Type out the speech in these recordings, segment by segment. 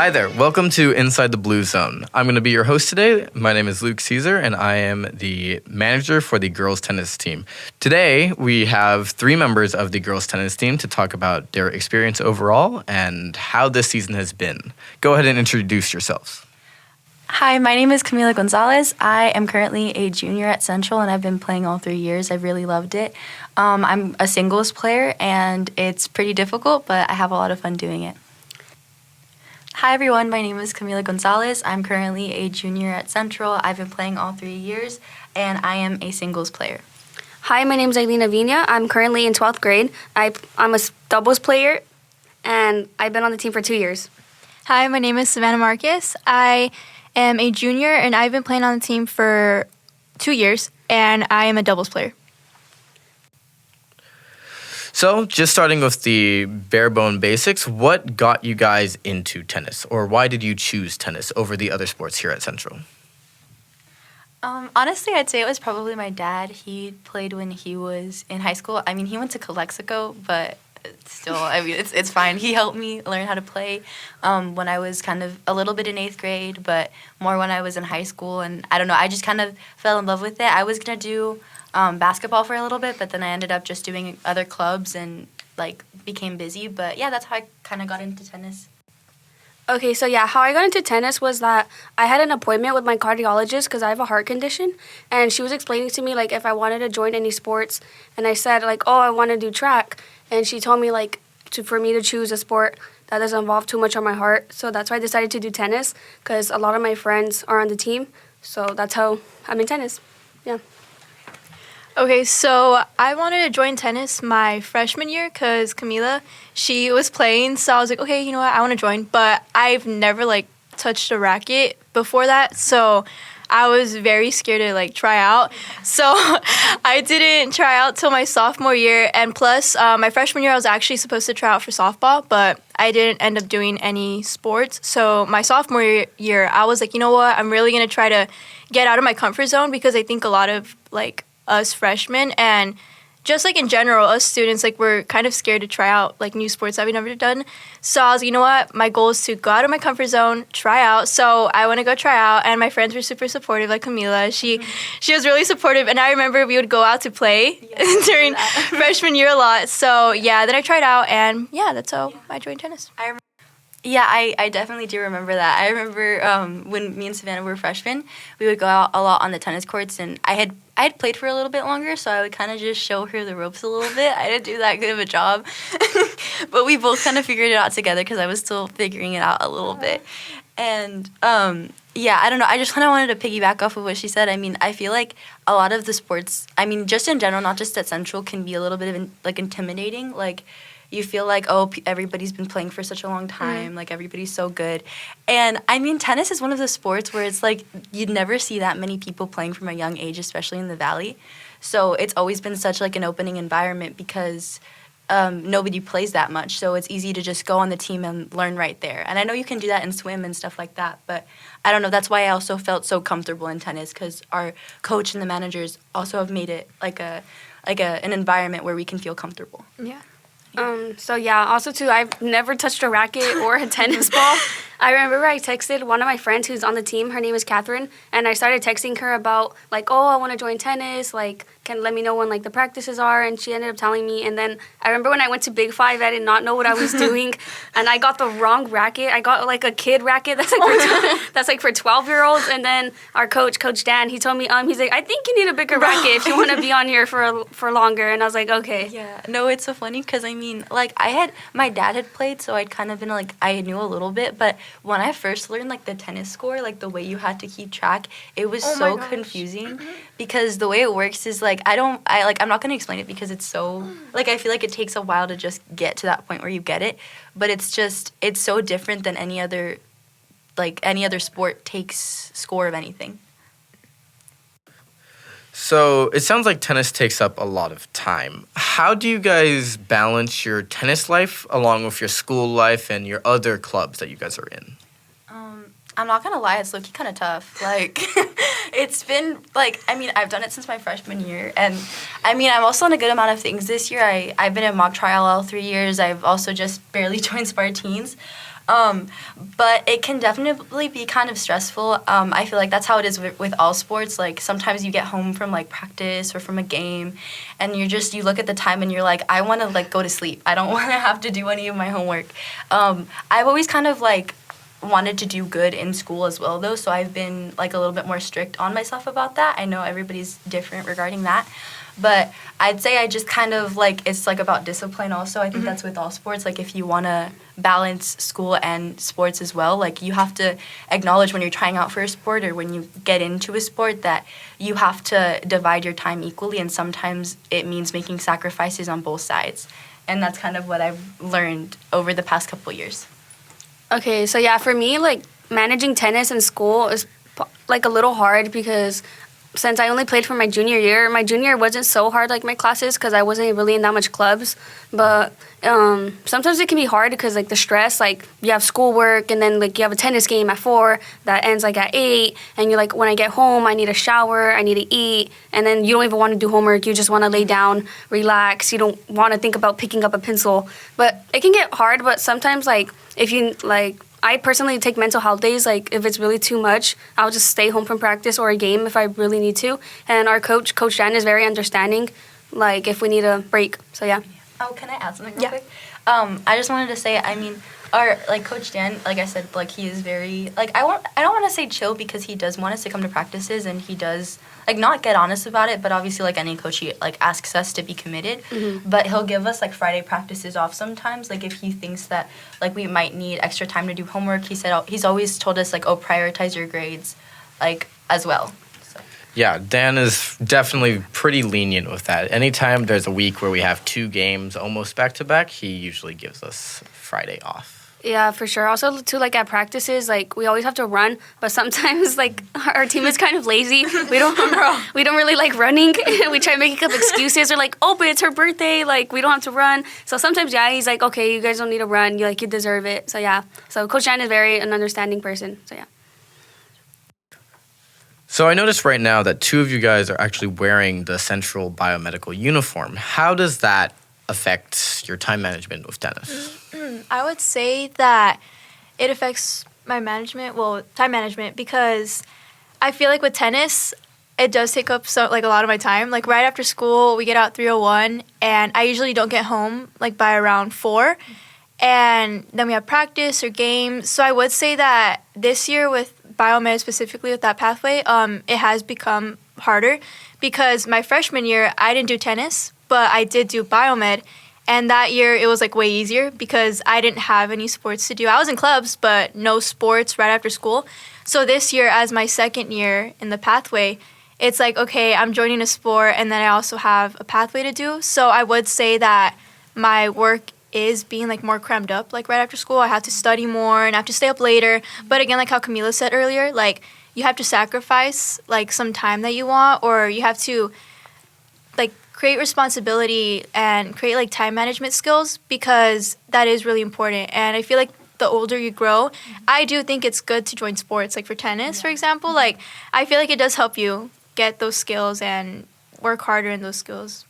Hi there, welcome to Inside the Blue Zone. I'm going to be your host today. My name is Luke Caesar, and I am the manager for the girls' tennis team. Today, we have 3 members of the girls' tennis team to talk about their experience overall and how this season has been. Go ahead and introduce yourselves. Hi, my name is Camila Gonzalez. I am currently a junior at Centro, and I've been playing all 3 years. I've really loved it. I'm a singles player, and it's pretty difficult, but I have a lot of fun doing it. Hi, everyone. My name is Camila Gonzalez. I'm currently a junior at Centro. I've been playing all 3 years, and I am a singles player. Hi, my name is Ailina Vina. I'm currently in 12th grade. I'm a doubles player, and I've been on the team for 2 years. Hi, my name is Savannah Marcus. I am a junior, and I've been playing on the team for 2 years, and I am a doubles player. So, just starting with the bare bone basics, what got you guys into tennis, or why did you choose tennis over the other sports here at Central? Honestly, I'd say it was probably my dad. He played when he was in high school. I mean, he went to Calexico, but still, it's fine. He helped me learn how to play when I was kind of a little bit in 8th grade, but more when I was in high school. And I don't know, I just kind of fell in love with it. I was going to do basketball for a little bit, but then I ended up just doing other clubs and, became busy. But, yeah, that's how I kind of got into tennis. Okay, so how I got into tennis was that I had an appointment with my cardiologist because I have a heart condition, and she was explaining to me, if I wanted to join any sports, and I said, I want to do track, and she told me, for me to choose a sport that doesn't involve too much on my heart, so that's why I decided to do tennis, because a lot of my friends are on the team, so that's how I'm in tennis, yeah. Okay, so I wanted to join tennis my freshman year because Camila, she was playing, so I was like, okay, you know what, I want to join, but I've never, touched a racket before that, so I was very scared to, try out, so I didn't try out till my sophomore year, and plus, my freshman year, I was actually supposed to try out for softball, but I didn't end up doing any sports, so my sophomore year, I was like, you know what, I'm really going to try to get out of my comfort zone, because I think a lot of, us freshmen and just in general, us students, we're kind of scared to try out new sports that we've never done. So I was like, you know what? My goal is to go out of my comfort zone, try out. So I want to go try out, and my friends were super supportive, like Camila. She was really supportive, and I remember we would go out to play during freshman year a lot. So then I tried out, and that's how I joined tennis. I definitely do remember that. I remember when me and Savannah were freshmen, we would go out a lot on the tennis courts, and I had played for a little bit longer, so I would kind of just show her the ropes a little bit. I didn't do that good of a job, but we both kind of figured it out together because I was still figuring it out a little bit. And, I don't know. I just kind of wanted to piggyback off of what she said. I mean, I feel like a lot of the sports, just in general, not just at Central, can be a little bit of, intimidating. You feel everybody's been playing for such a long time, everybody's so good. And, tennis is one of the sports where it's, you'd never see that many people playing from a young age, especially in the Valley. So it's always been such, an opening environment because nobody plays that much. So it's easy to just go on the team and learn right there. And I know you can do that in swim and stuff like that, but I don't know. That's why I also felt so comfortable in tennis, because our coach and the managers also have made it, an environment where we can feel comfortable. Yeah. Also too, I've never touched a racket or a tennis ball. I remember I texted one of my friends who's on the team, her name is Catherine, and I started texting her about, I want to join tennis, can let me know when, the practices are, and she ended up telling me, and then I remember when I went to Big Five, I did not know what I was doing, and I got the wrong racket. I got, a kid racket that's, for 12-year-olds, and then our Coach Dan, he told me, he's like, I think you need a bigger racket if you want to be on here for longer, and I was like, okay. Yeah, no, it's so funny, because, my dad had played, so I'd kind of been, I knew a little bit, but when I first learned, the tennis score, the way you had to keep track, it was so confusing, because the way it works is, I'm not going to explain it because it's so, I feel like it takes a while to just get to that point where you get it, but it's so different than any other sport takes score of anything. So it sounds like tennis takes up a lot of time. How do you guys balance your tennis life along with your school life and your other clubs that you guys are in? I'm not going to lie, it's low-key kind of tough. It's been, I've done it since my freshman year. And, I'm also on a good amount of things this year. I've been in mock trial all 3 years. I've also just barely joined Spartans. But it can definitely be kind of stressful. I feel like that's how it is with all sports. Like sometimes you get home from like practice or from a game, and you look at the time and you're like, I want to like go to sleep. I don't want to have to do any of my homework. I've always kind of like wanted to do good in school as well though, so I've been like a little bit more strict on myself about that. I know everybody's different regarding that, but I'd say I just kind of like, it's like about discipline also. I think that's with all sports. Like if you want to balance school and sports as well, like you have to acknowledge when you're trying out for a sport or when you get into a sport that you have to divide your time equally, and sometimes it means making sacrifices on both sides. And that's kind of what I've learned over the past couple years. Okay, so yeah, for me, like managing tennis in school is like a little hard because since I only played for my junior year wasn't so hard like my classes because I wasn't really in that much clubs. But sometimes it can be hard because like the stress, like you have schoolwork and then like you have a tennis game at 4 that ends like at 8, and you're like, when I get home, I need a shower, I need to eat, and then you don't even want to do homework. You just want to lay down, relax. You don't want to think about picking up a pencil. But it can get hard. But sometimes like if you like, I personally take mental health days. Like if it's really too much, I'll just stay home from practice or a game if I really need to. And our coach Jan, is very understanding, like if we need a break. So yeah. Oh, can I add something real quick? I just wanted to say, I mean, our like Coach Dan, like I said, like he is very like I don't want to say chill because he does want us to come to practices and he does like not get honest about it, but obviously like any coach, he like asks us to be committed. But he'll give us like Friday practices off sometimes, like if he thinks that like we might need extra time to do homework. He's always told us like, oh, prioritize your grades, like as well. Yeah, Dan is definitely pretty lenient with that. Anytime there's a week where we have 2 games almost back-to-back, he usually gives us Friday off. Yeah, for sure. Also, too, like at practices, like we always have to run, but sometimes like our team is kind of lazy. We don't really like running. We try making up excuses or like, oh, but it's her birthday. Like we don't have to run. So sometimes, yeah, he's like, okay, you guys don't need to run. You deserve it. So yeah. So Coach Jan is very an understanding person. So yeah. So I noticed right now that 2 of you guys are actually wearing the Central biomedical uniform. How does that affect your time management with tennis? I would say that it affects my time management, because I feel like with tennis, it does take up a lot of my time. Like right after school, we get out 3:01, and I usually don't get home like by around 4, and then we have practice or games. So I would say that this year with biomed, specifically with that pathway, it has become harder because my freshman year I didn't do tennis, but I did do biomed. And that year, it was, like, way easier because I didn't have any sports to do. I was in clubs, but no sports right after school. So this year, as my second year in the pathway, it's like, okay, I'm joining a sport, and then I also have a pathway to do. So I would say that my work is being, like, more crammed up, like, right after school. I have to study more and I have to stay up later. But again, like how Camila said earlier, like, you have to sacrifice, like, some time that you want, or you have to, like, create responsibility and create like time management skills, because that is really important. And I feel like the older you grow, I do think it's good to join sports, like for tennis, for example. Like I feel like it does help you get those skills and work harder in those skills.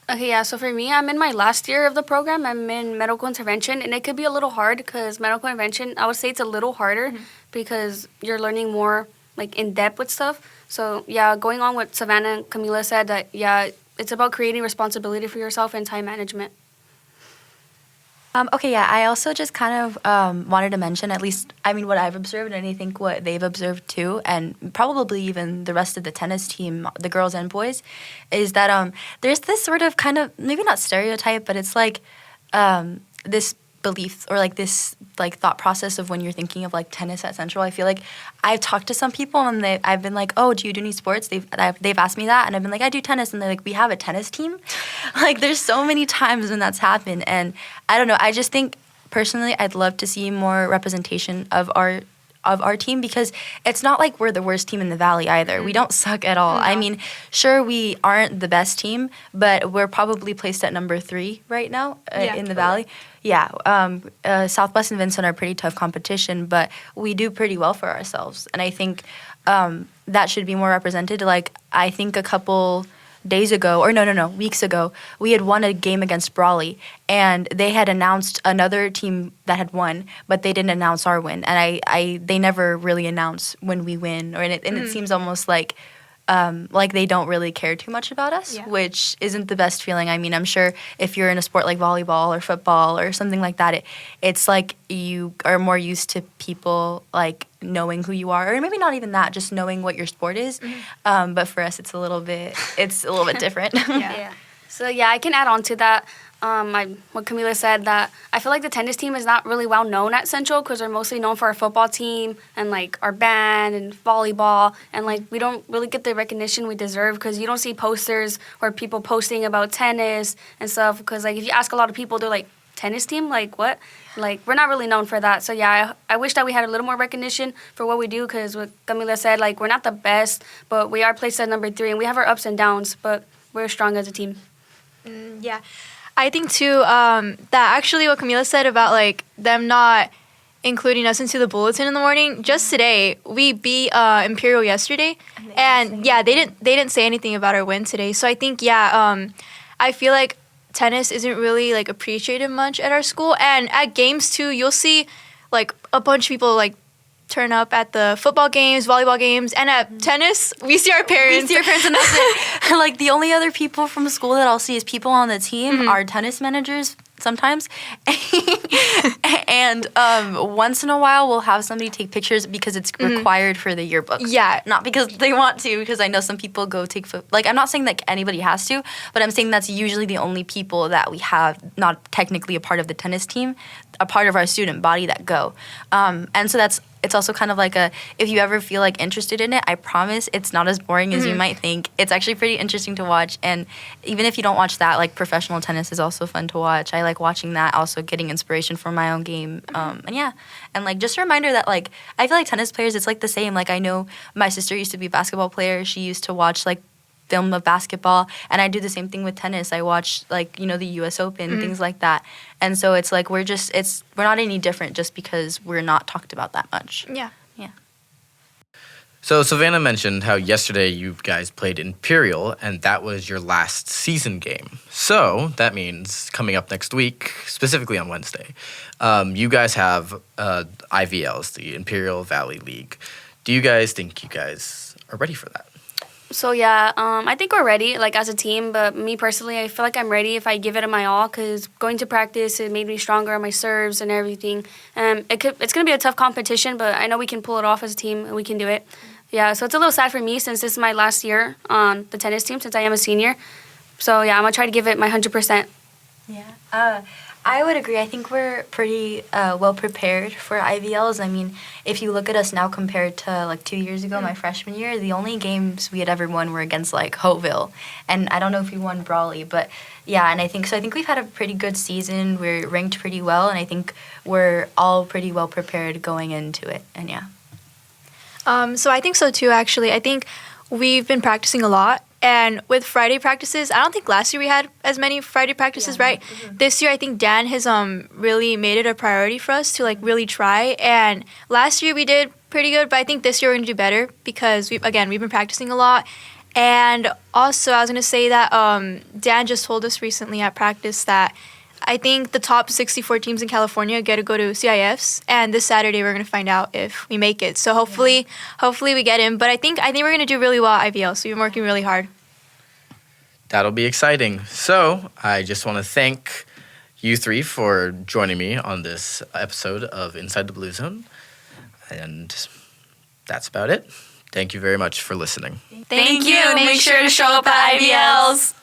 Okay, yeah, so for me, I'm in my last year of the program. I'm in medical intervention, and it could be a little hard because medical intervention, I would say it's a little harder because you're learning more like in depth with stuff. So yeah, going on what Savannah and Camila said, that yeah, it's about creating responsibility for yourself and time management. Okay, yeah, I also just kind of wanted to mention, at least, I mean, what I've observed, and I think what they've observed too, and probably even the rest of the tennis team, the girls and boys, is that there's this sort of kind of, maybe not stereotype, but it's like this belief or like this like thought process of when you're thinking of like tennis at Central. I feel like I've talked to some people and I've been like, oh, do you do any sports? They've asked me that, and I've been like, I do tennis, and they're like, we have a tennis team. Like there's so many times when that's happened, and I don't know. I just think personally, I'd love to see more representation of our team, because it's not like we're the worst team in the Valley either. We don't suck at all. No. I mean, sure, we aren't the best team, but we're probably placed at number 3 right now in the Valley. Yeah, Southwest and Vincent are pretty tough competition, but we do pretty well for ourselves. And I think that should be more represented. Like, I think a couple days ago, or no, weeks ago, we had won a game against Brawley, and they had announced another team that had won, but they didn't announce our win, and they never really announce when we win, and it seems almost like they don't really care too much about us, which isn't the best feeling. I mean, I'm sure if you're in a sport like volleyball or football or something like that, it's like you are more used to people like knowing who you are, or maybe not even that, just knowing what your sport is. But for us, it's a little bit different. Yeah. So yeah, I can add on to that. What Camila said, that I feel like the tennis team is not really well known at Central because we're mostly known for our football team and like our band and volleyball, and like we don't really get the recognition we deserve because you don't see posters or people posting about tennis and stuff. Because like if you ask a lot of people, they're like, tennis team, like what? Like we're not really known for that. So yeah, I wish that we had a little more recognition for what we do, because what Camila said, like we're not the best, but we are placed at number 3 and we have our ups and downs, but we're strong as a team. Yeah. I think too that actually what Camila said about like them not including us into the bulletin in the morning. Just today we beat Imperial yesterday, and yeah, they didn't say anything about our win today. So I think I feel like tennis isn't really like appreciated much at our school, and at games too you'll see like a bunch of people like turn up at the football games, volleyball games, and at tennis, we see our parents. And that's it. Like, the only other people from school that I'll see is people on the team, our tennis managers sometimes. And once in a while, we'll have somebody take pictures because it's required for the yearbook. Yeah. Not because they want to, because I know some people go take like, I'm not saying that anybody has to, but I'm saying that's usually the only people that we have, not technically a part of the tennis team, a part of our student body that go. And so it's also kind of like if you ever feel like interested in it, I promise it's not as boring as you might think. It's actually pretty interesting to watch. And even if you don't watch that, like professional tennis is also fun to watch. I like watching that, also getting inspiration for my own game. And like just a reminder that like I feel like tennis players, it's like the same. Like I know my sister used to be a basketball player. She used to watch like film of basketball, and I do the same thing with tennis. I watch like the US Open, things like that. And so it's like we're not any different just because we're not talked about that much. Yeah. So Savannah mentioned how yesterday you guys played Imperial, and that was your last season game. So that means coming up next week, specifically on Wednesday, you guys have IVLs, the Imperial Valley League. Do you guys think you guys are ready for that? So yeah, I think we're ready, like as a team. But me personally, I feel like I'm ready if I give it my all. Cause going to practice, it made me stronger on my serves and everything. It's gonna be a tough competition, but I know we can pull it off as a team and we can do it. Yeah, so it's a little sad for me since this is my last year on the tennis team since I am a senior. So yeah, I'm gonna try to give it my 100%. Yeah. I would agree. I think we're pretty well prepared for IVLs. I mean, if you look at us now compared to like 2 years ago, my freshman year, the only games we had ever won were against like Hopeville. And I don't know if we won Brawley, but yeah, and I think we've had a pretty good season. We're ranked pretty well, and I think we're all pretty well prepared going into it. And yeah. So I think so too, actually. I think we've been practicing a lot. And with Friday practices, I don't think last year we had as many Friday practices, right? This year, I think Dan has really made it a priority for us to like really try. And last year we did pretty good, but I think this year we're gonna do better because we've been practicing a lot. And also, I was gonna say that Dan just told us recently at practice that I think the top 64 teams in California get to go to CIFs, and this Saturday we're gonna find out if we make it. So hopefully we get in. But I think we're gonna do really well at IVL. So we've been working really hard. That'll be exciting. So I just want to thank you three for joining me on this episode of Inside the Blue Zone, and that's about it. Thank you very much for listening. Thank you. Make sure to show up at IVLs.